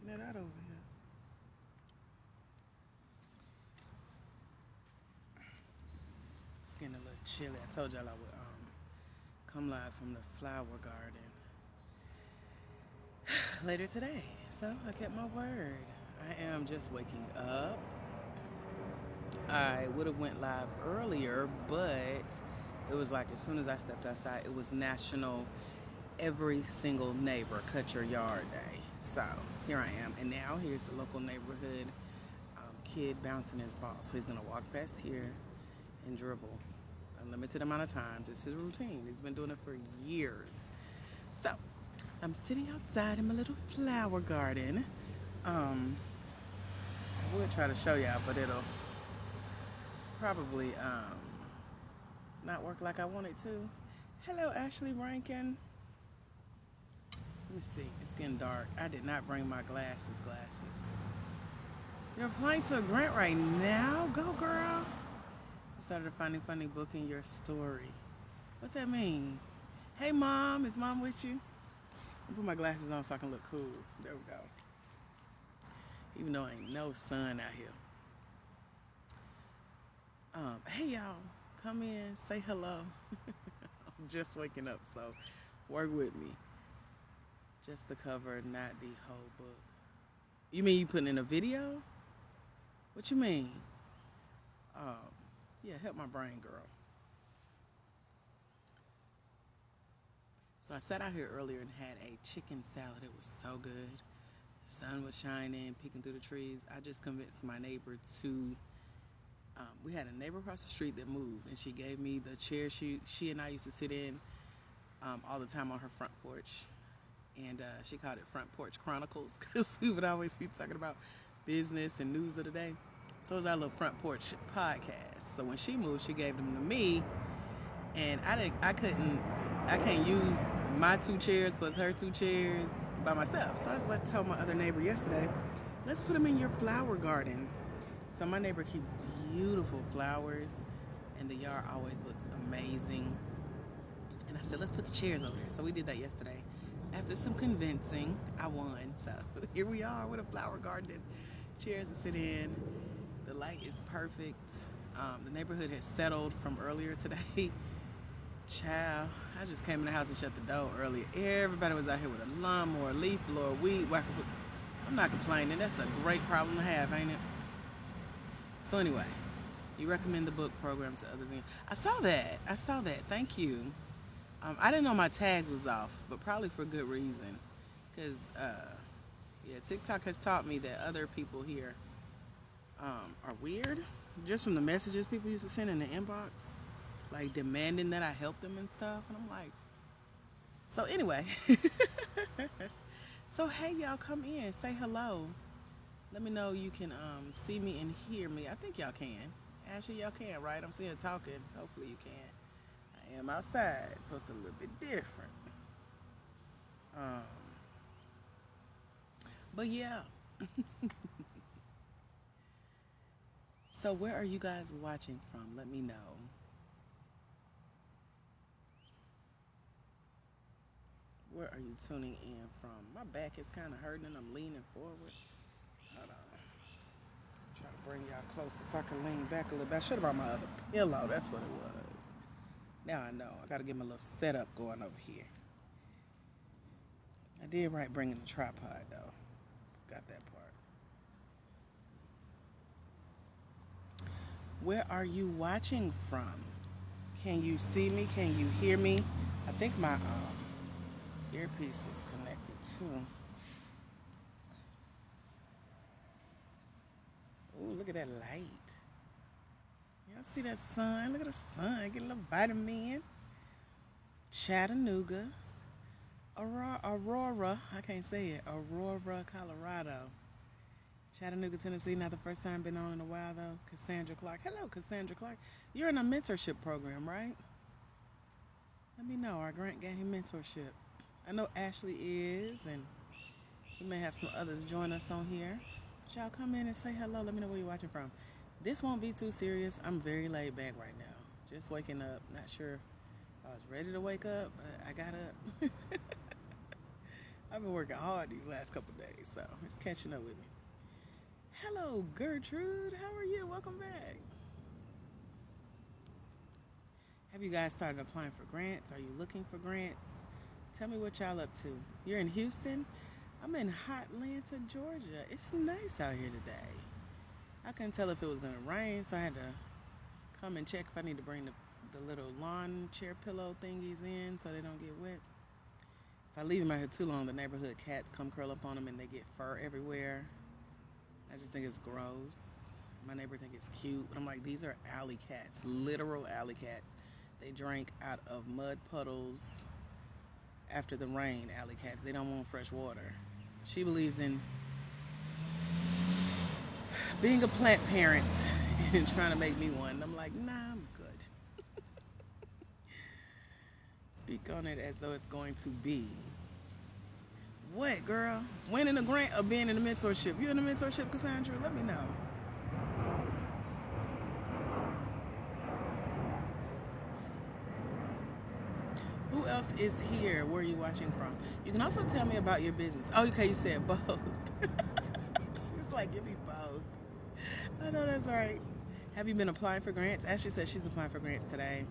straighten it out over here. It's getting a little chilly. I told y'all I would come live from the flower garden later today. So I kept my word. I am just waking up. I would have went live earlier, but it was like as soon as I stepped outside, it was National Every Single Neighbor Cut Your Yard Day. So here I am, and now here's the local neighborhood kid bouncing his ball. So he's gonna walk past here and dribble a limited amount of times. It's his routine. He's been doing it for years. So I'm sitting outside in my little flower garden. I would try to show y'all, but it'll probably not work like I want it to. Hello, Ashley Rankin. Let me see. It's getting dark. I did not bring my glasses. You're applying to a grant right now? Go, girl. You started a funny book in your story. What that mean? Hey, Mom. Is Mom with you? I'll put my glasses on so I can look cool. There we go. Even though ain't no sun out here. Hey, y'all. Come in. Say hello. I'm just waking up, so work with me. Just the cover, not the whole book. You mean you putting in a video? What you mean? Yeah, help my brain, girl. So I sat out here earlier and had a chicken salad. It was so good. The sun was shining, peeking through the trees. I just convinced my neighbor to. We had a neighbor across the street that moved, and she gave me the chair she and I used to sit in all the time on her front porch. And she called it Front Porch Chronicles because we would always be talking about business and news of the day. So it was our little Front Porch podcast. So when she moved, she gave them to me, and I can't use my two chairs plus her two chairs by myself. So I was like, told my other neighbor yesterday, let's put them in your flower garden. So my neighbor keeps beautiful flowers, and the yard always looks amazing. And I said, let's put the chairs over there. So we did that yesterday. After some convincing, I won. So here we are with a flower garden and chairs to sit in. The light is perfect. The neighborhood has settled from earlier today. Child, I just came in the house and shut the door earlier. Everybody was out here with a lawnmower, leaf blower, weed whacker. I'm not complaining. That's a great problem to have, ain't it? So anyway, you recommend the book program to others. I saw that. Thank you. I didn't know my tags was off, but probably for good reason. Because, yeah, TikTok has taught me that other people here are weird. Just from the messages people used to send in the inbox. Like, demanding that I help them and stuff. And I'm like... So, anyway. So, hey, y'all, come in. Say hello. Let me know you can see me and hear me. I think y'all can. Ashley, y'all can, right? I'm seeing talking. Hopefully you can. I am outside, so it's a little bit different. Um, but yeah. So where are you guys watching from? Let me know. Where are you tuning in from? My back is kind of hurting and I'm leaning forward. Hold on. Try to bring y'all closer so I can lean back a little bit. I should have brought my other pillow. That's what it was. Now I know. I got to get my little setup going over here. I did right bringing the tripod though. Got that part. Where are you watching from? Can you see me? Can you hear me? I think my earpiece is connected too. Ooh, look at that light. Y'all see that sun? Look at the sun. Getting a little vitamin. Chattanooga. Aurora. I can't say it. Aurora, Colorado. Chattanooga, Tennessee. Not the first time been on in a while though. Cassandra Clark. Hello, Cassandra Clark. You're in a mentorship program, right? Let me know. Our Grant Game mentorship. I know Ashley is, and we may have some others join us on here. But y'all come in and say hello. Let me know where you're watching from. This won't be too serious. I'm very laid back right now. Just waking up. Not sure I was ready to wake up, but I got up. I've been working hard these last couple of days, so it's catching up with me. Hello, Gertrude. How are you? Welcome back. Have you guys started applying for grants? Are you looking for grants? Tell me what y'all up to. You're in Houston? I'm in Hotlanta, Georgia. It's nice out here today. I couldn't tell if it was going to rain, so I had to come and check if I need to bring the little lawn chair pillow thingies in so they don't get wet. If I leave them out here too long, the neighborhood cats come curl up on them and they get fur everywhere. I just think it's gross. My neighbor think it's cute. But I'm like, these are alley cats, literal alley cats. They drink out of mud puddles after the rain, alley cats. They don't want fresh water. She believes in being a plant parent and trying to make me one. And I'm like, nah, I'm good. Speak on it as though it's going to be. What, girl? Winning a grant or being in a mentorship? You in a mentorship, Cassandra? Let me know. Who else is here? Where are you watching from? You can also tell me about your business. Oh, okay, you said both. She's like, give me both. I know that's right. Have you been applying for grants? Ashley said she's applying for grants today.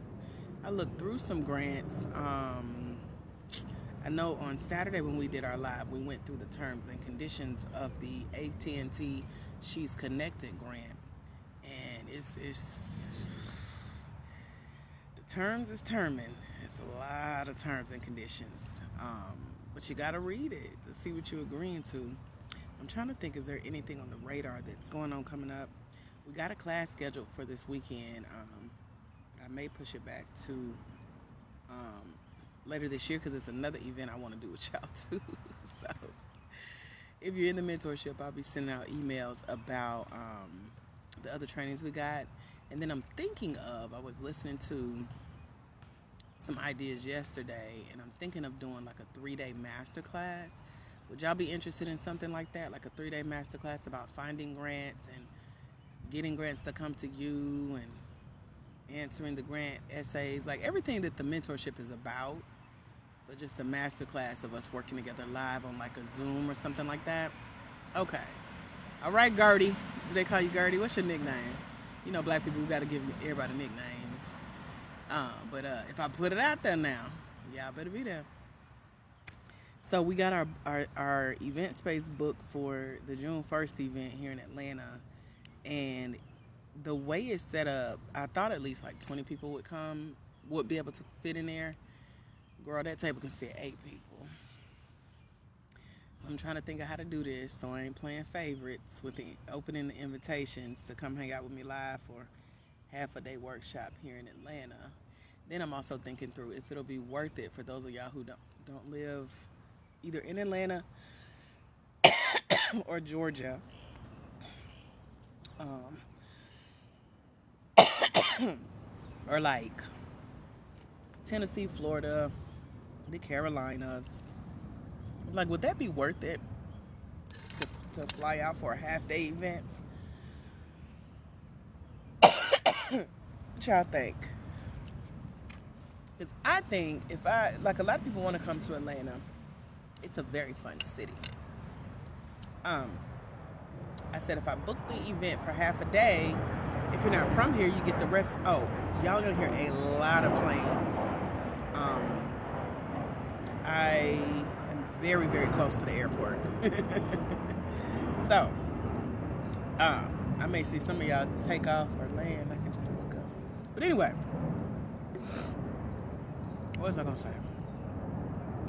I looked through some grants. I know on Saturday when we did our live, we went through the terms and conditions of the AT&T She's Connected grant, and it's the terms is terming. It's a lot of terms and conditions, but you got to read it to see what you're agreeing to. I'm trying to think, is there anything on the radar that's going on coming up? We got a class scheduled for this weekend. But I may push it back to later this year because it's another event I want to do with y'all too. So if you're in the mentorship, I'll be sending out emails about the other trainings we got. And then I was listening to some ideas yesterday, and I'm thinking of doing like a 3-day master class. Would y'all be interested in something like that? Like a 3-day master class about finding grants and getting grants to come to you and answering the grant essays, like everything that the mentorship is about, but just a master class of us working together live on like a Zoom or something like that. Okay. All right, Gertie. Do they call you Gertie? What's your nickname? You know, black people, we got to give everybody nicknames. But if I put it out there now, y'all better be there. So we got our event space booked for the June 1st event here in Atlanta. And the way it's set up, I thought at least like 20 people would be able to fit in there. Girl, that table can fit 8 people. So I'm trying to think of how to do this so I ain't playing favorites with the opening the invitations to come hang out with me live for half a day workshop here in Atlanta. Then I'm also thinking through if it'll be worth it for those of y'all who don't live either in Atlanta or Georgia. Or like Tennessee, Florida, the Carolinas. Like, would that be worth it to fly out for a half-day event? What y'all think? Because I think like a lot of people want to come to Atlanta. It's a very fun city. I said if I book the event for half a day, if you're not from here, you get the rest. Oh, y'all gonna hear a lot of planes. I am very, very close to the airport. So, I may see some of y'all take off or land. I can just look up. But anyway, what was I gonna say?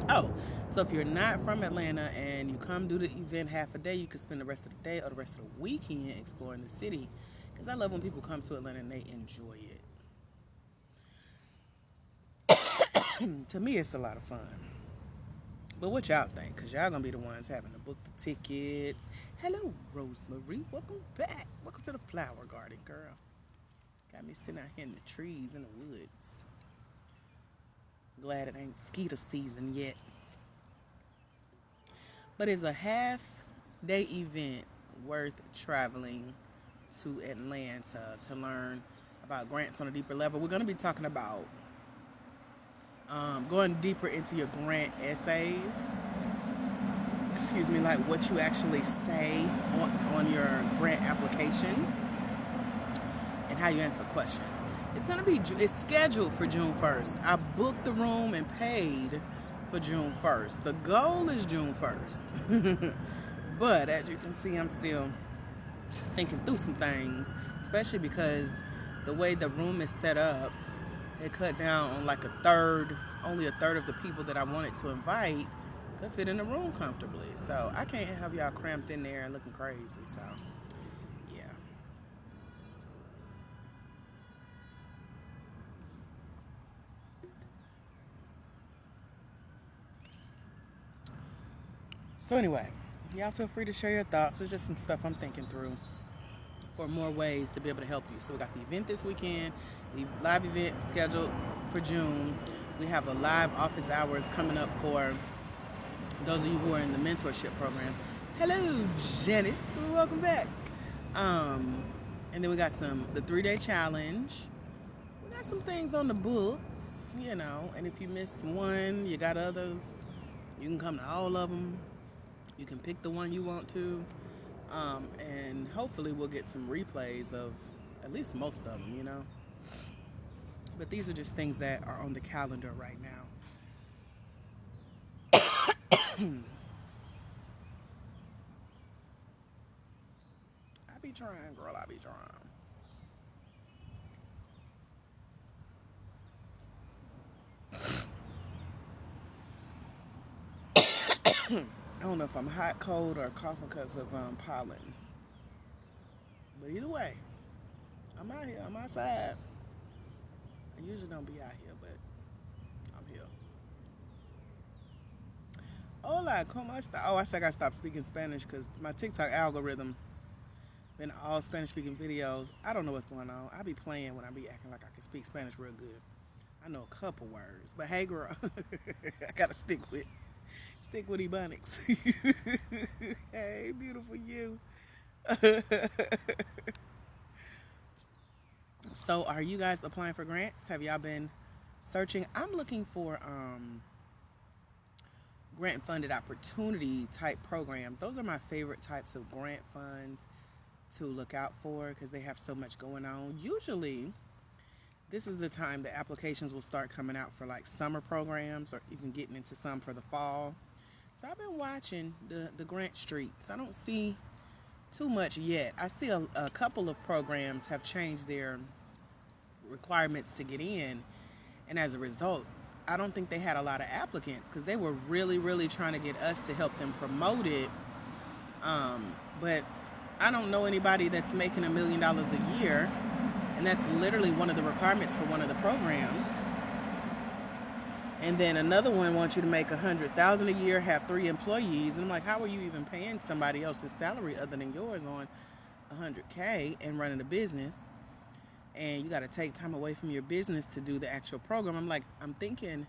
Oh, so if you're not from Atlanta and you come do the event half a day, you can spend the rest of the day or the rest of the weekend exploring the city. Because I love when people come to Atlanta and they enjoy it. To me, it's a lot of fun. But what y'all think? Because y'all going to be the ones having to book the tickets. Hello, Rosemary. Welcome back. Welcome to the flower garden, girl. Got me sitting out here in the trees in the woods. Glad it ain't skeeter season yet. But it's a half-day event worth traveling to Atlanta to learn about grants on a deeper level. We're going to be talking about going deeper into your grant essays. excuse me, like what you actually say on your grant applications and how you answer questions. It's scheduled for June 1st. I booked the room and paid for June 1st. The goal is June 1st. But as you can see, I'm still thinking through some things, especially because the way the room is set up, it cut down on like a third, only a third of the people that I wanted to invite could fit in the room comfortably. So I can't have y'all cramped in there and looking crazy. So, yeah. So anyway, y'all feel free to share your thoughts. It's just some stuff I'm thinking through for more ways to be able to help you. So we got the event this weekend, the live event scheduled for June. We have a live office hours coming up for those of you who are in the mentorship program. Hello, Janice. Welcome back. And then we got the 3-day challenge. We got some things on the books, and if you miss one, you got others. You can come to all of them. You can pick the one you want to. And hopefully we'll get some replays of at least most of them, But these are just things that are on the calendar right now. I be trying, girl. I be trying. I don't know if I'm hot, cold, or coughing because of pollen. But either way, I'm out here. I'm outside. I usually don't be out here, but I'm here. Hola, ¿cómo está? Oh, I said I gotta stop speaking Spanish because my TikTok algorithm been all Spanish speaking videos. I don't know what's going on. I be playing when I be acting like I can speak Spanish real good. I know a couple words, but hey, girl, I gotta stick with Ebonics. Hey, beautiful you. So, are you guys applying for grants? Have y'all been searching? I'm looking for grant funded opportunity type programs. Those are my favorite types of grant funds to look out for because they have so much going on. Usually, this is the time the applications will start coming out for like summer programs or even getting into some for the fall. So I've been watching the grant streets. I don't see too much yet. I see a couple of programs have changed their requirements to get in, and as a result, I don't think they had a lot of applicants because they were really, really trying to get us to help them promote it. But I don't know anybody that's making $1 million a year, and that's literally one of the requirements for one of the programs. And then another one wants you to make $100,000 a year, have 3 employees, and I'm like, how are you even paying somebody else's salary other than yours on $100K and running a business? And you got to take time away from your business to do the actual program. I'm thinking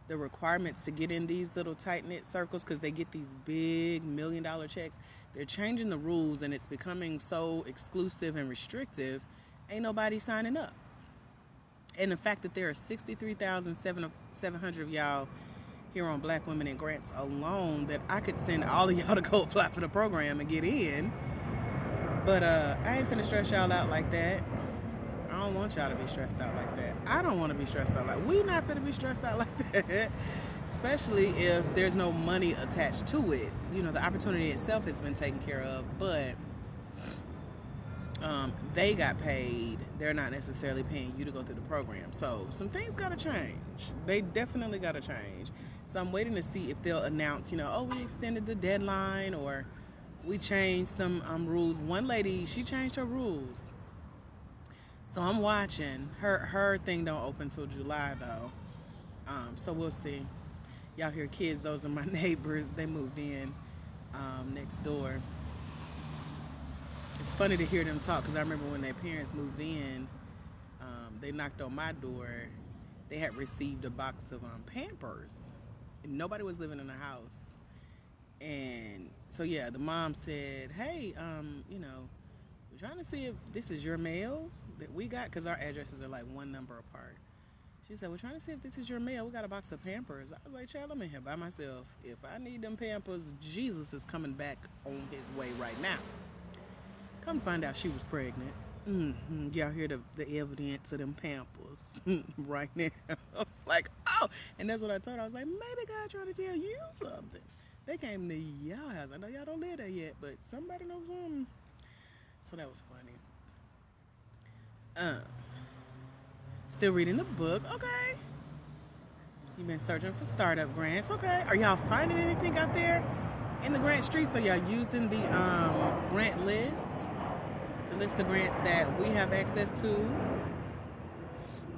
the requirements to get in these little tight-knit circles, because they get these big $1 million checks, they're changing the rules and it's becoming so exclusive and restrictive, ain't nobody signing up. And the fact that there are 63,700 of y'all here on Black Women in Grants alone, that I could send all of y'all to go apply for the program and get in. But I ain't finna stress y'all out like that. I don't want y'all to be stressed out like that. I don't want to be stressed out like we not finna be stressed out like that. Especially if there's no money attached to it. The opportunity itself has been taken care of, but they got paid. They're not necessarily paying you to go through the program. So some things got to change. They definitely got to change. So I'm waiting to see if they'll announce, we extended the deadline or we changed some rules. One lady, she changed her rules. So I'm watching. Her thing don't open till July though. So we'll see. Y'all hear kids, those are my neighbors. They moved in next door. It's funny to hear them talk because I remember when their parents moved in, they knocked on my door. They had received a box of Pampers. And nobody was living in the house. And so, yeah, the mom said, hey, we're trying to see if this is your mail that we got, because our addresses are like one number apart. She said, we're trying to see if this is your mail. We got a box of Pampers. I was like, child, I'm in here by myself. If I need them Pampers, Jesus is coming back on his way right now. Come find out she was pregnant. Y'all hear the evidence of them Pampers right now. I was like, oh. And that's what I told her. I was like, maybe God trying to tell you something. They came to y'all house. I know y'all don't live there yet, but somebody knows something. So that was funny. Still reading the book. Okay. You've been searching for startup grants. Okay. Are y'all finding anything out there in the grant streets? Are y'all using the grant list? The list of grants that we have access to?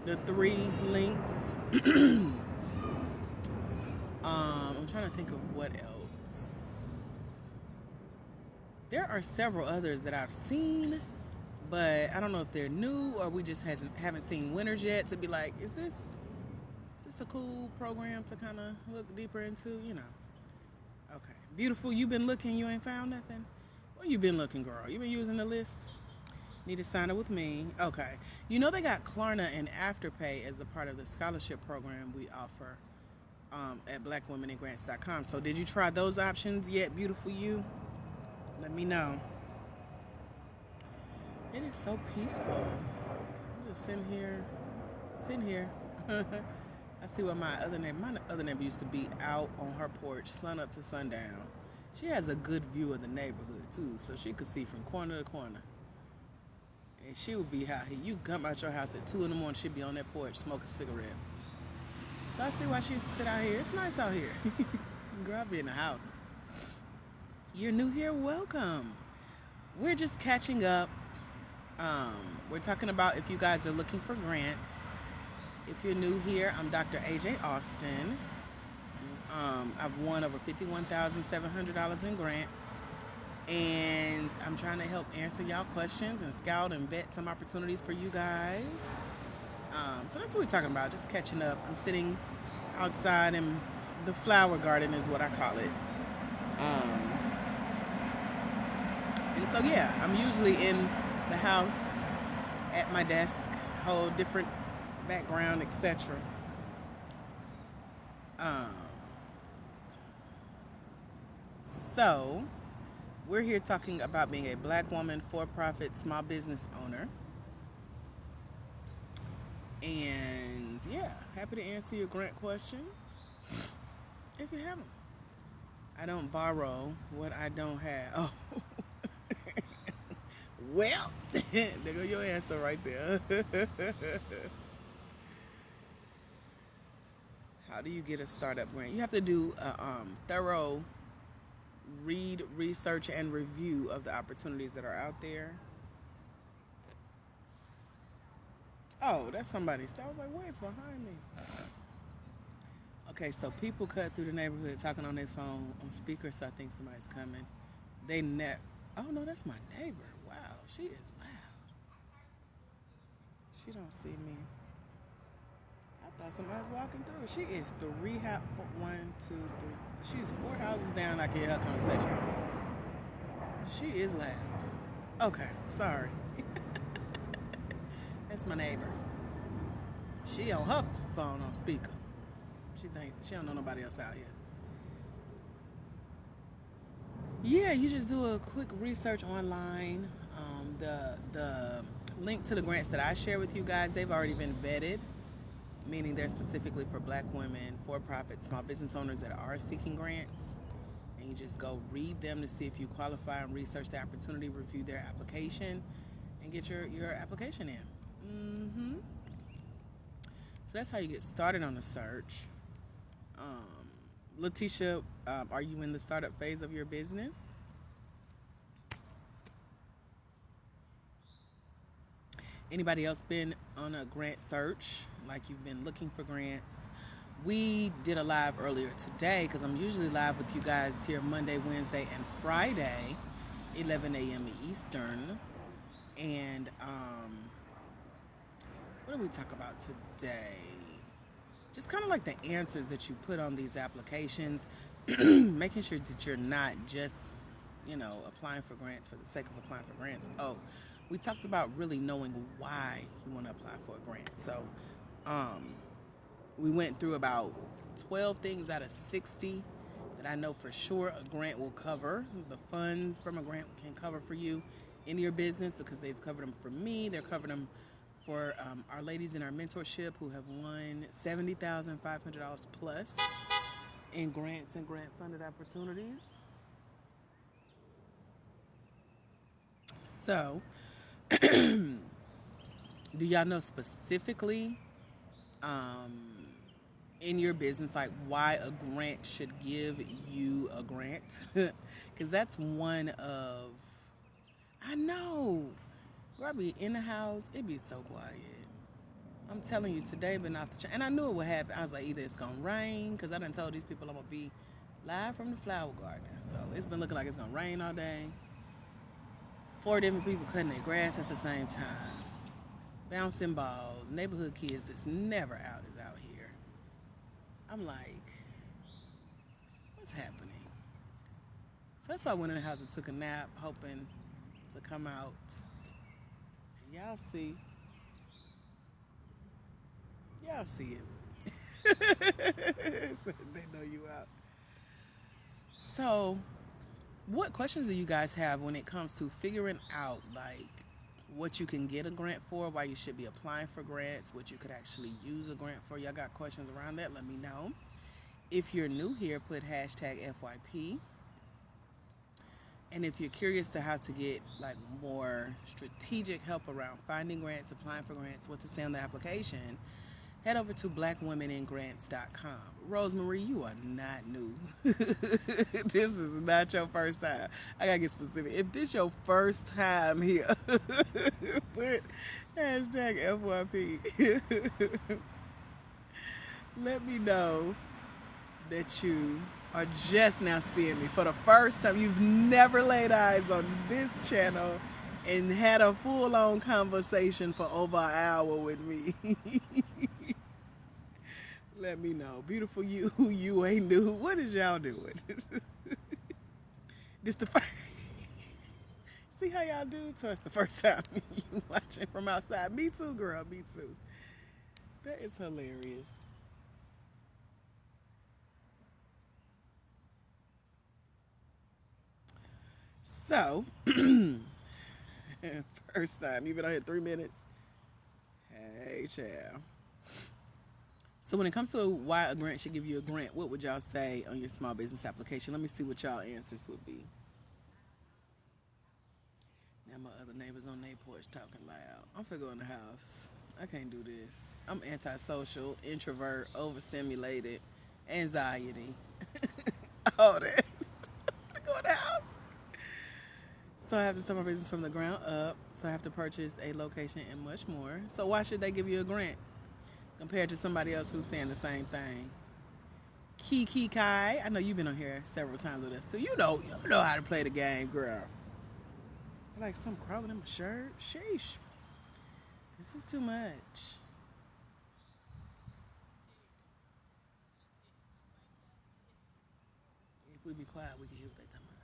The 3 links. I'm trying to think of what else. There are several others that I've seen, but I don't know if they're new or we just haven't seen winners yet to be like, is this a cool program to kind of look deeper into, you know? Okay. Beautiful, you been looking, you ain't found nothing? Where you been looking, girl? You been using the list? Need to sign up with me. Okay. You know they got Klarna and Afterpay as a part of the scholarship program we offer at blackwomeningrants.com. So did you try those options yet, beautiful you? Let me know. It is so peaceful. I'm just sitting here. I see what my other neighbor used to be out on her porch, sun up to sundown. She has a good view of the neighborhood too, so she could see from corner to corner. And she would be out here. You come out your house at 2 in the morning, she'd be on that porch smoking a cigarette. So I see why she used to sit out here. It's nice out here. Girl, I'll be in the house. You're new here? Welcome. We're just catching up. We're talking about if you guys are looking for grants. If you're new here, I'm Dr. AJ Austin. I've won over $51,700 in grants. And I'm trying to help answer y'all questions and scout and vet some opportunities for you guys. So that's what we're talking about, just catching up. I'm sitting outside in the flower garden is what I call it. And so, yeah, I'm usually in the house at my desk, whole different background, etc. So, we're here talking about being a black woman, for-profit, small business owner. And, yeah, happy to answer your grant questions if you have them. I don't borrow what I don't have. Oh. Well, there go your answer right there. How do you get a startup grant? You have to do a thorough research, and review of the opportunities that are out there. Oh, that's somebody's. I was like, wait, it's behind me. Okay, so people cut through the neighborhood talking on their phone on speaker, so I think somebody's coming. Oh, no, that's my neighbor. Wow, she is loud. She don't see me. I thought somebody was walking through. She is 1, 2, 3. She's 4 houses down. I can hear her conversation. She is loud. Okay, sorry. That's my neighbor. She on her phone on speaker. She don't know nobody else out here. Yeah, you just do a quick research online. The link to the grants that I share with you guys, they've already been vetted, meaning they're specifically for black women, for-profit, small business owners that are seeking grants. And you just go read them to see if you qualify and research the opportunity, review their application, and get your application in. So that's how you get started on the search. Letitia, are you in the startup phase of your business? Anybody else been on a grant search, like you've been looking for grants? We did a live earlier today because I'm usually live with you guys here Monday, Wednesday, and Friday, 11 a.m. Eastern. And what did we talk about today? Just kind of like the answers that you put on these applications, making sure that you're not just, applying for grants for the sake of applying for grants. Oh, we talked about really knowing why you want to apply for a grant. So, We went through about 12 things out of 60 that I know for sure a grant will cover. The funds from a grant can cover for you in your business because they've covered them for me. They're covering them for our ladies in our mentorship who have won $70,500 plus in grants and grant funded opportunities. So, do y'all know specifically in your business, like why a grant should give you a grant? Because that's one of, I know, girl, I be in the house, it be so quiet. I'm telling you, today been off the chain. And I knew it would happen. I was like, either it's going to rain, because I done told these people I'm going to be live from the flower garden. So it's been looking like it's going to rain all day. 4 different people cutting their grass at the same time. Bouncing balls. Neighborhood kids that's never out is out here. I'm like, what's happening? So that's why I went in the house and took a nap, hoping to come out. And y'all see. Y'all see it. So they know you out. So, what questions do you guys have when it comes to figuring out, like, what you can get a grant for, why you should be applying for grants, what you could actually use a grant for? Y'all got questions around that? Let me know. If you're new here, put hashtag FYP. And if you're curious to how to get like more strategic help around finding grants, applying for grants, what to say on the application, head over to blackwomeningrants.com. Rosemary, you are not new. This is not your first time. I gotta get specific. If this your first time here, put hashtag FYP. Let me know that you are just now seeing me for the first time. You've never laid eyes on this channel and had a full-on conversation for over an hour with me. Let me know. Beautiful you, you ain't new. What is y'all doing? This the first. See how y'all do? So it's the first time you watching from outside. Me too, girl. Me too. That is hilarious. So, first time. You've been on here 3 minutes. Hey, child. So when it comes to why a grant should give you a grant, what would y'all say on your small business application? Let me see what y'all answers would be. Now my other neighbors on their porch talking loud. I'm finna go in the house. I can't do this. I'm antisocial, introvert, overstimulated, anxiety. All that. I go in the house. So I have to start my business from the ground up. So I have to purchase a location and much more. So why should they give you a grant compared to somebody else who's saying the same thing? Kiki Kai, I know you've been on here several times with us too. You know how to play the game, girl. I like something crawling in my shirt. Sheesh. This is too much. If we be quiet, we can hear what they talking about.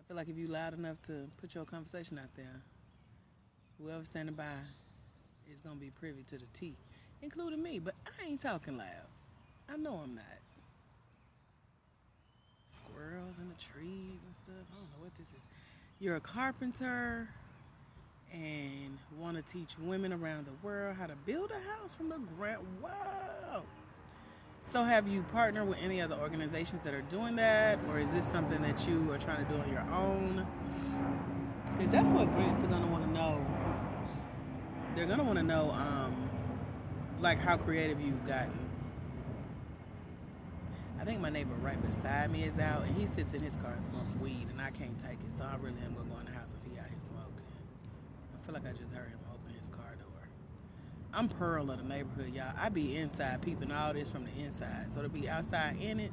I feel like if you loud enough to put your conversation out there, whoever's standing by is going to be privy to the tea, including me. But I ain't talking loud. I know I'm not. Squirrels in the trees and stuff. I don't know what this is. You're a carpenter and want to teach women around the world how to build a house from the ground. Wow. So have you partnered with any other organizations that are doing that? Or is this something that you are trying to do on your own? Because that's what grants are going to want to know. They're going to want to know, like, how creative you've gotten. I think my neighbor right beside me is out, and he sits in his car and smokes weed, and I can't take it, so I really am going to go in the house if he out here smoking. I feel like I just heard him open his car door. I'm Pearl of the neighborhood, y'all. I be inside peeping all this from the inside, so to be outside in it,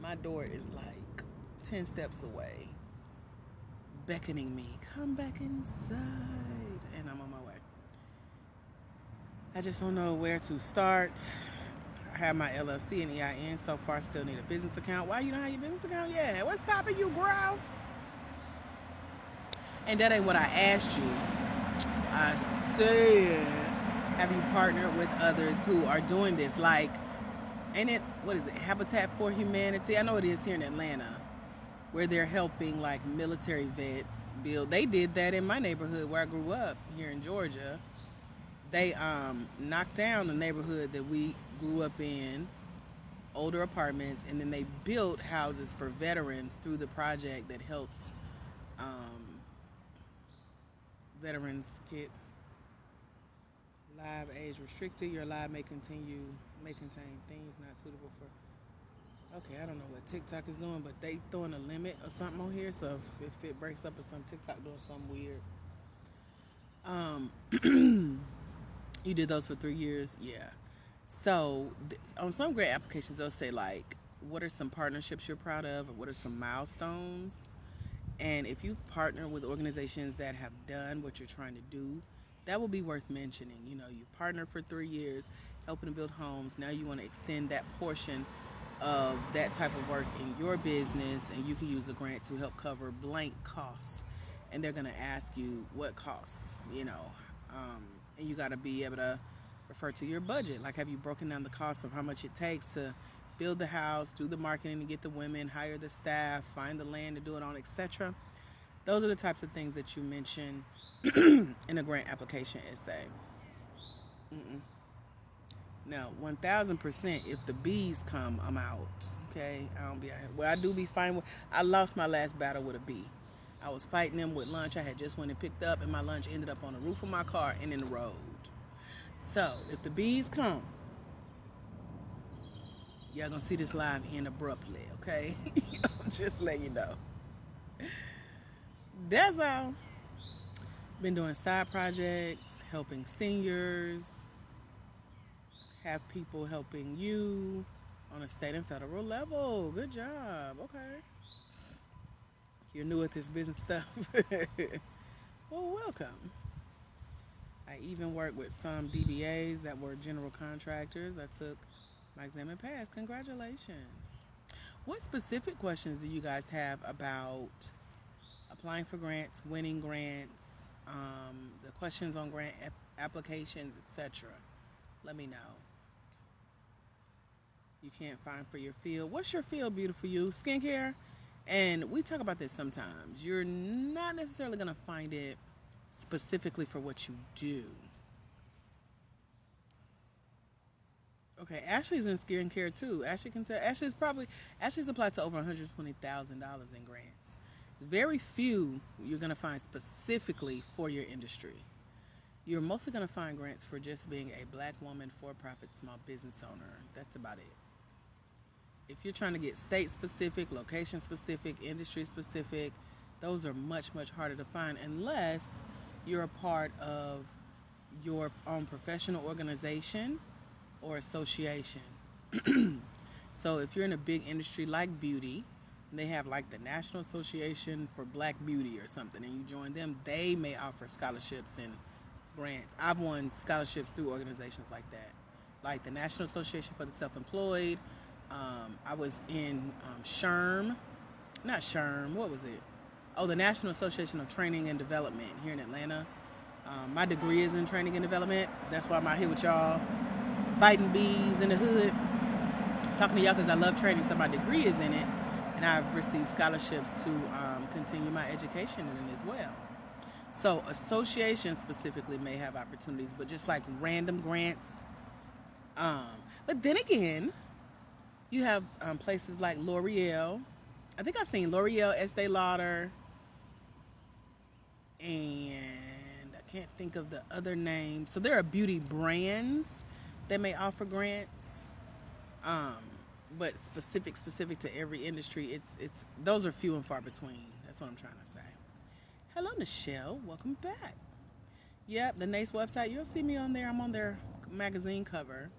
my door is like 10 steps away, beckoning me, come back inside, and I'm on my way. I just don't know where to start. I have my LLC and EIN. So far, still need a business account. Why you don't have your business account yet? What's stopping you, girl? And that ain't what I asked you. I said, have you partnered with others who are doing this? Like, ain't it, what is it, Habitat for Humanity? I know it is here in Atlanta, where they're helping like military vets build. They did that in my neighborhood where I grew up here in Georgia. They knocked down the neighborhood that we grew up in, older apartments, and then they built houses for veterans through the project that helps um, veterans get live age restricted. Your live may contain things not suitable for. Okay, I don't know what TikTok is doing, but they throwing a limit or something on here. So if it breaks up or some TikTok doing something weird. Um, you did those for 3 years, yeah. So on some grant applications, they'll say like, what are some partnerships you're proud of, or what are some milestones? And if you've partnered with organizations that have done what you're trying to do, that will be worth mentioning. You know, you partnered for 3 years, helping to build homes. Now you want to extend that portion of that type of work in your business, and you can use a grant to help cover blank costs. And they're going to ask you what costs, um, and you got to be able to refer to your budget. Like, have you broken down the cost of how much it takes to build the house, do the marketing to get the women, hire the staff, find the land to do it on, etc. Those are the types of things that you mention in a grant application essay. Mm-mm. Now, 1000%, if the bees come, I'm out. Okay? I don't be out here. Well, I do be fine with. I lost my last battle with a bee. I was fighting them with lunch. I had just went and picked up, and my lunch ended up on the roof of my car and in the road. So, if the bees come, y'all gonna see this live end abruptly, okay? Just let you know. That's all. Been doing side projects, helping seniors, have people helping you on a state and federal level. Good job. Okay. You're new at this business stuff. Well, welcome. I even worked with some DBAs that were general contractors. I took my exam and passed. Congratulations. What specific questions do you guys have about applying for grants, winning grants, the questions on grant applications, etc.? Let me know. You can't find for your field. What's your field, beautiful you? Skincare? And we talk about this sometimes. You're not necessarily going to find it specifically for what you do. Okay, Ashley's in skincare too. Ashley can tell. Ashley's applied to over $120,000 in grants. Very few you're going to find specifically for your industry. You're mostly going to find grants for just being a black woman for-profit small business owner. That's about it. If you're trying to get state specific, location specific, industry specific, those are much, much harder to find unless you're a part of your own professional organization or association. So if you're in a big industry like beauty, they have like the National Association for Black Beauty or something, and you join them, they may offer scholarships and grants. I've won scholarships through organizations like that, like the National Association for the Self-Employed. I was in not SHRM, what was it? Oh, the National Association of Training and Development here in Atlanta. My degree is in training and development. That's why I'm out here with y'all, fighting bees in the hood, talking to y'all because I love training. So my degree is in it, and I've received scholarships to continue my education in it as well. So associations specifically may have opportunities, but just like random grants. But then again, you have places like L'Oreal. I think I've seen L'Oreal, Estee Lauder, and I can't think of the other name. So there are beauty brands that may offer grants, um, but specific to every industry. It's those are few and far between. That's what I'm trying to say. Hello, Nichelle. Welcome back. Yep, the NACE website. You'll see me on there. I'm on their magazine cover.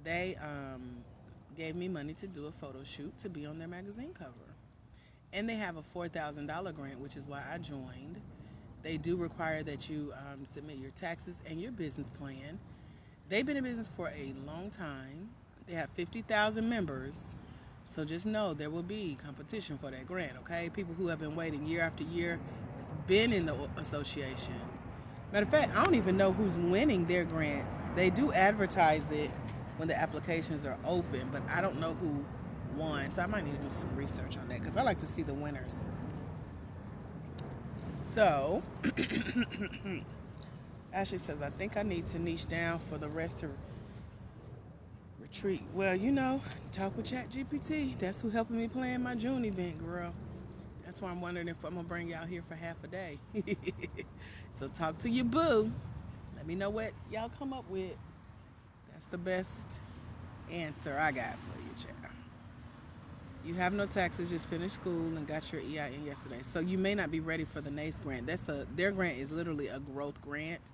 They gave me money to do a photo shoot to be on their magazine cover. And they have a $4,000 grant, which is why I joined. They do require that you submit your taxes and your business plan. They've been in business for a long time. They have 50,000 members. So just know there will be competition for that grant, okay? People who have been waiting year after year, has been in the association. Matter of fact, I don't even know who's winning their grants. They do advertise it when the applications are open, but I don't know who won. So I might need to do some research on that because I like to see the winners. So Ashley says, I think I need to niche down for the rest to retreat. Well, talk with ChatGPT. That's who helping me plan my June event, girl. That's why I'm wondering if I'm gonna bring y'all here for half a day. So talk to your boo. Let me know what y'all come up with. That's the best answer I got for you, child. You have no taxes, just finished school and got your EIN yesterday. So you may not be ready for the NACE grant. Their grant is literally a growth grant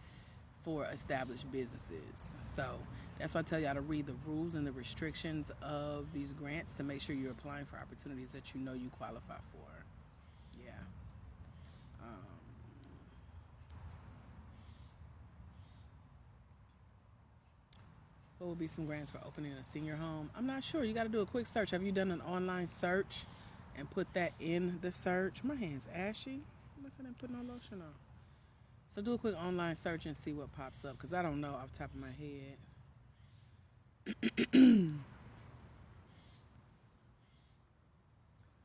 for established businesses. So that's why I tell y'all to read the rules and the restrictions of these grants to make sure you're applying for opportunities that you know you qualify for. Yeah. What will be some grants for opening a senior home? I'm not sure. You got to do a quick search. Have you done an online search and put that in the search? My hand's ashy. Look at them putting no lotion on. So do a quick online search and see what pops up because I don't know off the top of my head.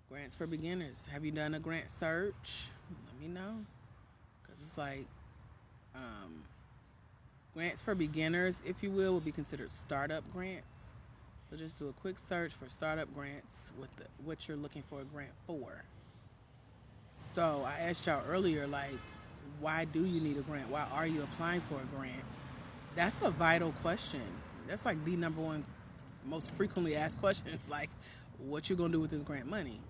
Grants for beginners. Have you done a grant search? Let me know. Because it's like grants for beginners, if you will be considered startup grants. So just do a quick search for startup grants with what you're looking for a grant for. So I asked y'all earlier, like, why do you need a grant? Why are you applying for a grant? That's a vital question. That's like the number one most frequently asked questions, like, what you gonna do with this grant money?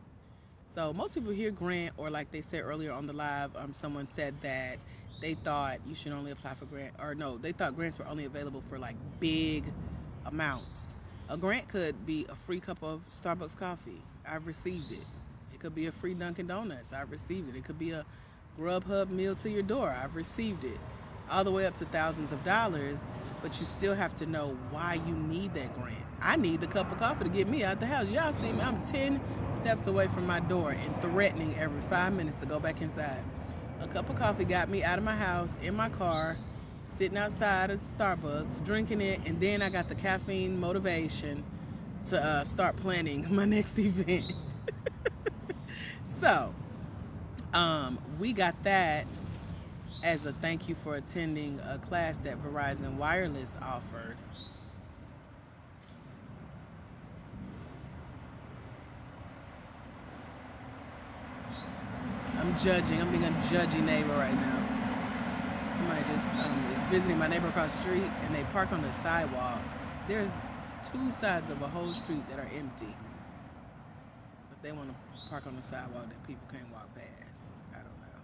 So most people hear grant, or like they said earlier on the live, someone said that they thought you should only apply for grant, or no, they thought grants were only available for like big amounts. A grant could be a free cup of Starbucks coffee. I've received it. It could be a free Dunkin' Donuts. I've received it. It could be a Grubhub meal to your door. I've received it. All the way up to thousands of dollars, but you still have to know why you need that grant. I need the cup of coffee to get me out the house. Y'all see me, I'm 10 steps away from my door and threatening every 5 minutes to go back inside. A cup of coffee got me out of my house, in my car, sitting outside of Starbucks, drinking it, and then I got the caffeine motivation to start planning my next event. So, we got that as a thank you for attending a class that Verizon Wireless offered. I'm judging. I'm being a judgy neighbor right now. Somebody just is visiting my neighbor across the street, and they park on the sidewalk. There's two sides of a whole street that are empty, but they want to park on the sidewalk that people can't walk past. I don't know.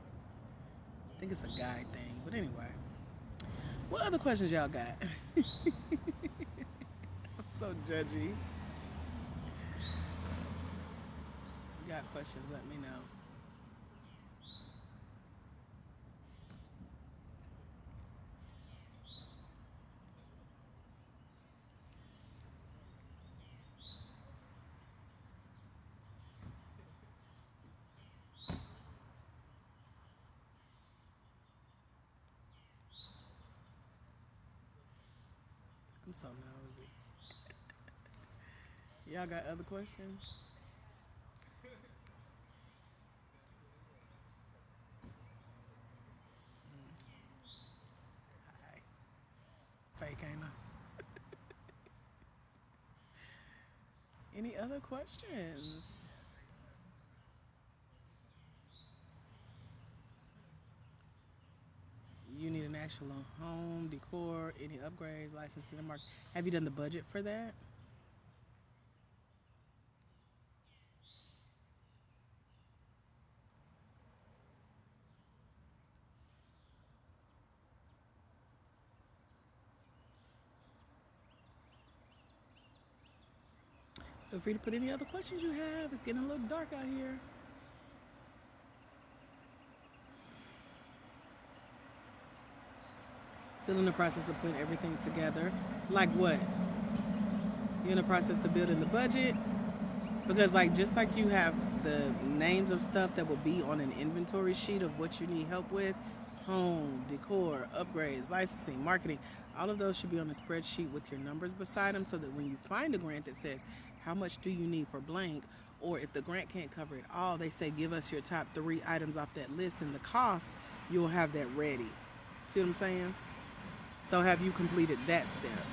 I think it's a guy thing, but anyway. What other questions y'all got? I'm so judgy. You got questions? Let me know. I'm so nosy. Y'all got other questions? Hi. Fake, ain't I? Any other questions? You need an actual home, decor, any upgrades, licensing, and market. Have you done the budget for that? Feel free to put any other questions you have. It's getting a little dark out here. Still in the process of putting everything together. Like what? You're in the process of building the budget? Because like just like you have the names of stuff that will be on an inventory sheet of what you need help with, home, decor, upgrades, licensing, marketing. All of those should be on a spreadsheet with your numbers beside them so that when you find a grant that says, how much do you need for blank? Or if the grant can't cover it all, they say, give us your top 3 items off that list and the cost, you'll have that ready. See what I'm saying? So have you completed that step?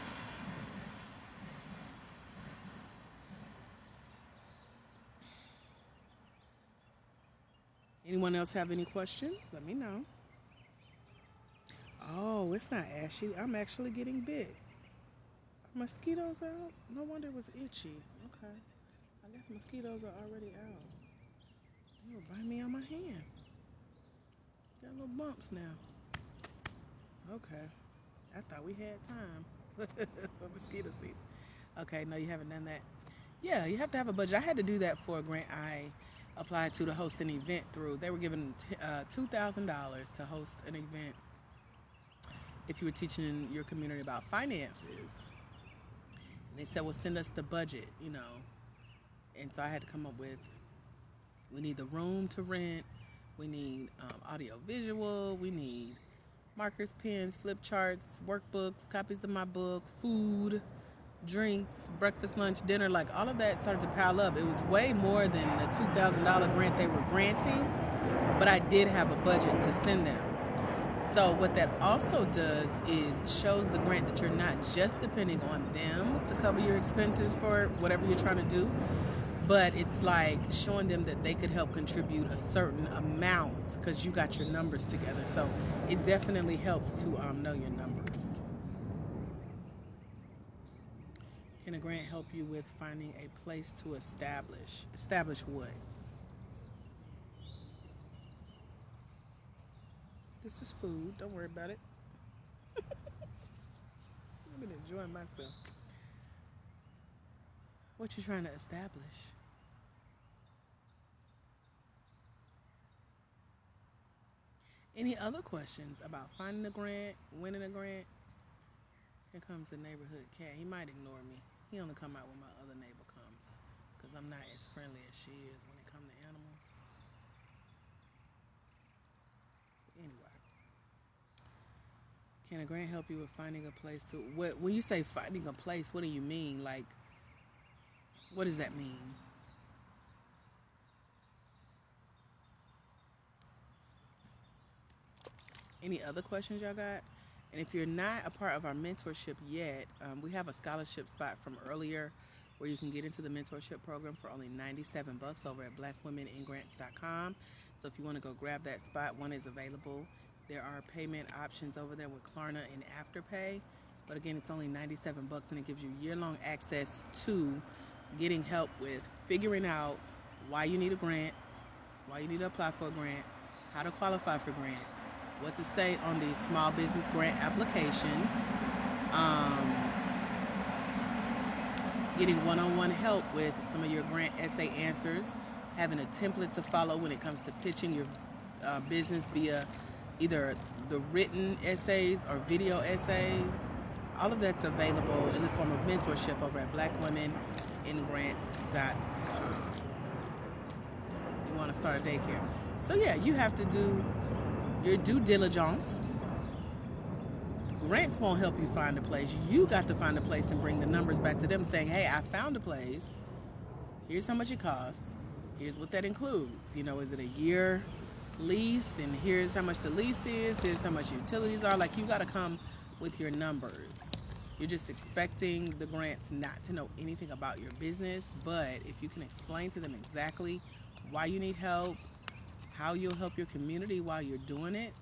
Anyone else have any questions? Let me know. Oh, it's not ashy. I'm actually getting bit. Are mosquitoes out? No wonder it was itchy. Okay. I guess mosquitoes are already out. They will bite me on my hand. Got little bumps now. Okay. I thought we had time for mosquito season. Okay, no, you haven't done that. Yeah, you have to have a budget. I had to do that for a grant I applied to host an event through. They were giving $2,000 to host an event if you were teaching your community about finances. And they said, well, send us the budget, you know. And so I had to come up with, we need the room to rent, we need audio visual, we need markers, pens, flip charts, workbooks, copies of my book, food, drinks, breakfast, lunch, dinner, like all of that started to pile up. It was way more than the $2,000 grant they were granting, but I did have a budget to send them. So what that also does is shows the grant that you're not just depending on them to cover your expenses for whatever you're trying to do, but it's like showing them that they could help contribute a certain amount because you got your numbers together. So it definitely helps to know your numbers. Can a grant help you with finding a place to establish? Establish what? This is food. Don't worry about it. I've been enjoying myself. What you trying to establish? Any other questions about finding a grant, winning a grant? Here comes the neighborhood cat. He might ignore me. He only come out when my other neighbor comes because I'm not as friendly as she is when it comes to animals. Anyway, can a grant help you with finding a place to? What when you say finding a place, what do you mean? Like, what does that mean? Any other questions y'all got? And if you're not a part of our mentorship yet, we have a scholarship spot from earlier where you can get into the mentorship program for only $97 over at blackwomeningrants.com. So if you want to go grab that spot, one is available. There are payment options over there with Klarna and Afterpay. But again, it's only $97 and it gives you year-long access to getting help with figuring out why you need a grant, why you need to apply for a grant, how to qualify for grants, what to say on these small business grant applications, getting one-on-one help with some of your grant essay answers, having a template to follow when it comes to pitching your business via either the written essays or video essays. All of that's available in the form of mentorship over at blackwomeningrants.com. You want to start a daycare. So yeah, you have to do your due diligence. Grants won't help you find a place. You got to find a place and bring the numbers back to them saying, hey, I found a place. Here's how much it costs. Here's what that includes. You know, is it a year lease? And here's how much the lease is. Here's how much utilities are. Like, you got to come with your numbers. You're just expecting the grants not to know anything about your business. But if you can explain to them exactly why you need help, how you'll help your community while you're doing it,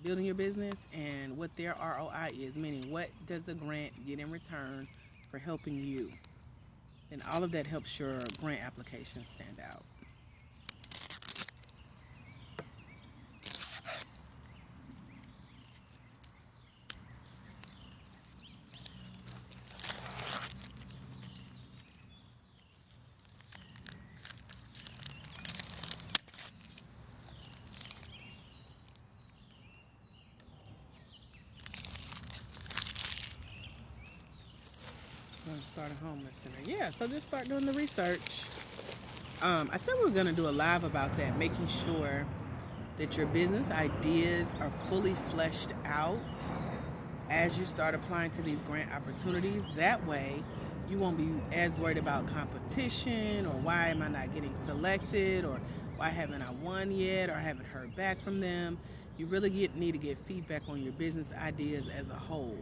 building your business, and what their ROI is, meaning what does the grant get in return for helping you. And all of that helps your grant application stand out. I'm going to start a homeless center. Yeah, so just start doing the research. I said we were going to do a live about that, making sure that your business ideas are fully fleshed out as you start applying to these grant opportunities. That way, you won't be as worried about competition or why am I not getting selected or why haven't I won yet or I haven't heard back from them. You really need to get feedback on your business ideas as a whole,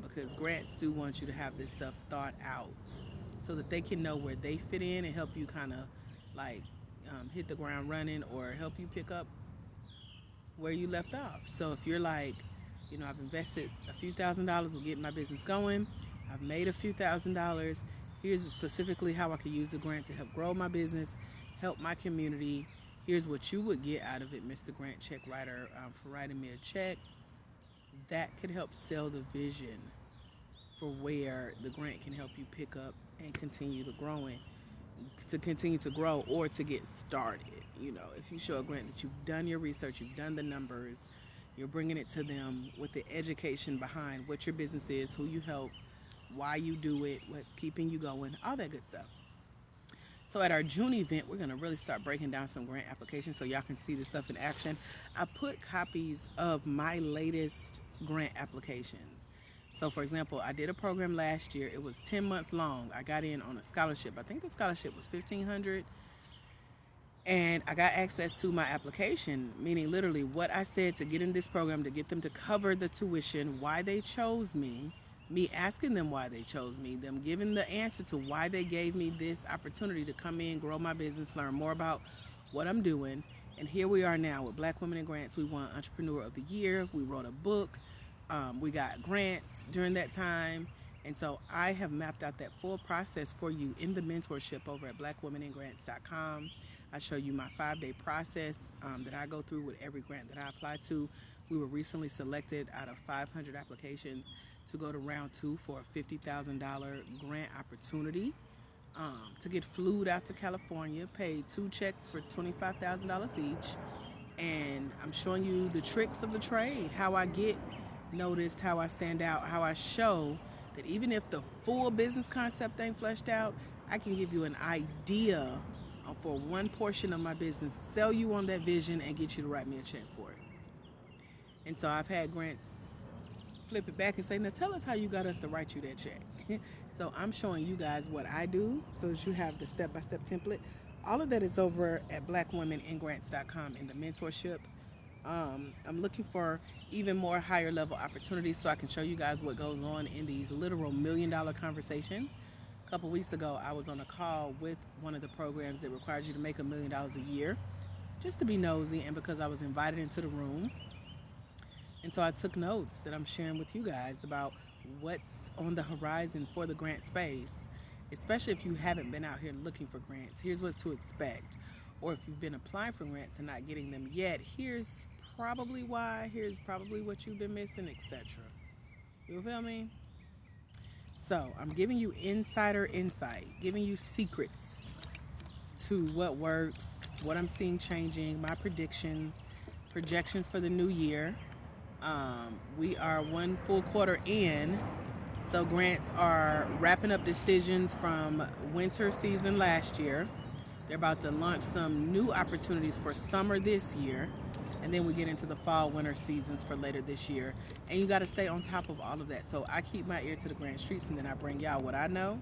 because grants do want you to have this stuff thought out so that they can know where they fit in and help you kind of like hit the ground running or help you pick up where you left off. So if you're like, I've invested a few $1,000s with getting my business going, I've made a few $1,000s. Here's specifically how I could use the grant to help grow my business, help my community. Here's what you would get out of it, Mr. Grant Check Writer, for writing me a check. That could help sell the vision for where the grant can help you pick up and continue to grow or to get started. If you show a grant that you've done your research, you've done the numbers, you're bringing it to them with the education behind what your business is, who you help, why you do it, what's keeping you going, all that good stuff. So at our June event, we're going to really start breaking down some grant applications so y'all can see this stuff in action. I put copies of my latest grant applications. So for example, I did a program last year. It was 10 months long. I got in on a scholarship. I think the scholarship was $1,500. And I got access to my application, meaning literally what I said to get in this program, to get them to cover the tuition, why they chose me asking them why they chose me, them giving the answer to why they gave me this opportunity to come in, grow my business, learn more about what I'm doing. And here we are now with Black Women in Grants. We won Entrepreneur of the Year. We wrote a book. We got grants during that time. And so I have mapped out that full process for you in the mentorship over at blackwomeningrants.com. I show you my 5-day process that I go through with every grant that I apply to. We were recently selected out of 500 applications to go to round 2 for a $50,000 grant opportunity, to get flued out to California, paid 2 checks for $25,000 each. And I'm showing you the tricks of the trade, how I get noticed, how I stand out, how I show that even if the full business concept ain't fleshed out, I can give you an idea for one portion of my business, sell you on that vision, and get you to write me a check for it. And so I've had grants flip it back and say, now tell us how you got us to write you that check. So I'm showing you guys what I do so that you have the step-by-step template. All of that is over at blackwomeningrants.com in the mentorship. I'm looking for even more higher level opportunities so I can show you guys what goes on in these literal $1 million conversations. A couple weeks ago, I was on a call with one of the programs that required you to make $1 million a year, just to be nosy and because I was invited into the room. And so I took notes that I'm sharing with you guys about what's on the horizon for the grant space, especially if you haven't been out here looking for grants. Here's what to expect. Or if you've been applying for grants and not getting them yet, here's probably why, here's probably what you've been missing, etc. You feel me? So I'm giving you insider insight, giving you secrets to what works, what I'm seeing changing, my projections for the new year. We are 1 full quarter in, so grants are wrapping up decisions from winter season last year. They're about to launch some new opportunities for summer this year, and then we get into the fall winter seasons for later this year. And you got to stay on top of all of that. So I keep my ear to the grant streets, and then I bring y'all what I know.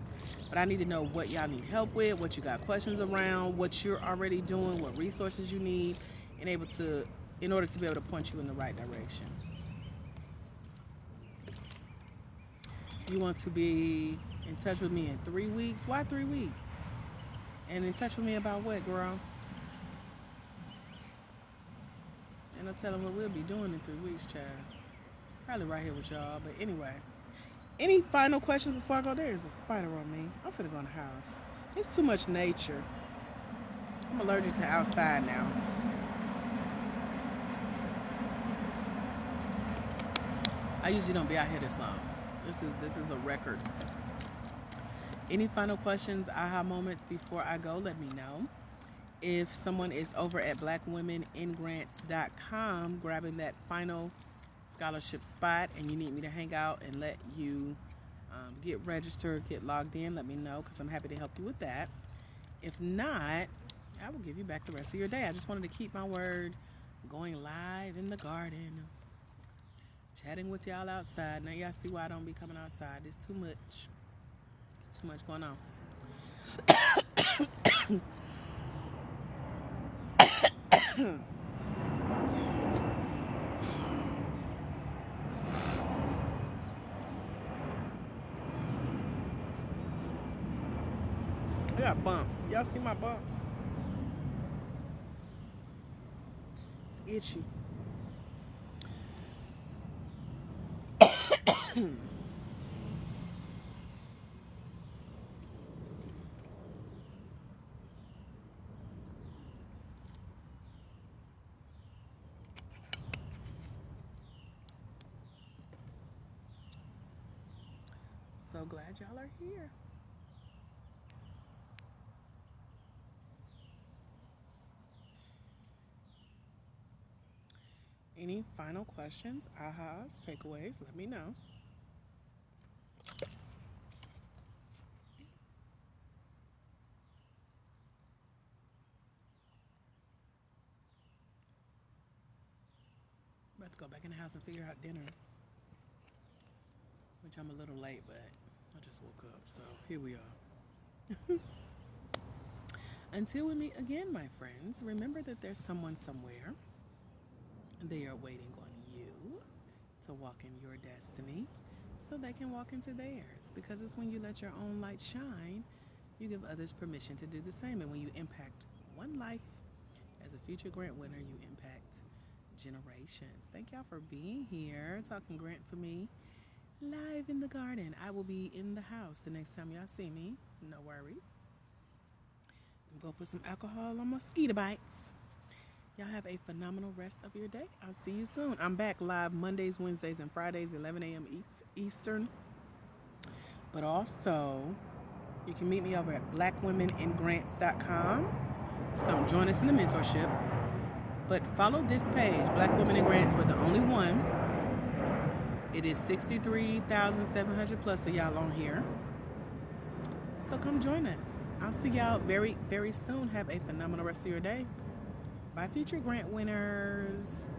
But I need to know what y'all need help with, what you got questions around, what you're already doing, what resources you need, and in order to be able to point you in the right direction. You want to be in touch with me in 3 weeks? Why 3 weeks? And in touch with me about what, girl? And I'll tell them what we'll be doing in 3 weeks, child. Probably right here with y'all. But anyway, any final questions before I go? There is a spider on me. I'm finna go in the house. It's too much nature. I'm allergic to outside now. I usually don't be out here this long. This is a record. Any final questions, aha moments before I go, let me know. If someone is over at blackwomeningrants.com grabbing that final scholarship spot and you need me to hang out and let you get registered, get logged in, let me know because I'm happy to help you with that. If not, I will give you back the rest of your day. I just wanted to keep my word going live in the garden, chatting with y'all outside. Now y'all see why I don't be coming outside. It's too much. It's too much going on. I got bumps. Y'all see my bumps? It's itchy. So glad y'all are here. Any final questions, ahas, takeaways? Let me know. About to go back in the house and figure out dinner, which I'm a little late, but I just woke up, so here we are. Until we meet again, my friends, remember that there's someone somewhere. They are waiting on you to walk in your destiny so they can walk into theirs. Because it's when you let your own light shine, you give others permission to do the same. And when you impact one life as a future grant winner, you impact generations. Thank y'all for being here, talking grant to me live in the garden. I will be in the house the next time y'all see me. No worries. I'm going to put some alcohol on mosquito bites. Y'all have a phenomenal rest of your day. I'll see you soon. I'm back live Mondays, Wednesdays, and Fridays, 11 a.m. Eastern. But also, you can meet me over at blackwomeningrants.com to come join us in the mentorship. But follow this page, Black Women in Grants. We're the only one. It is 63,700 plus of y'all on here. So come join us. I'll see y'all very, very soon. Have a phenomenal rest of your day. Bye, future grant winners.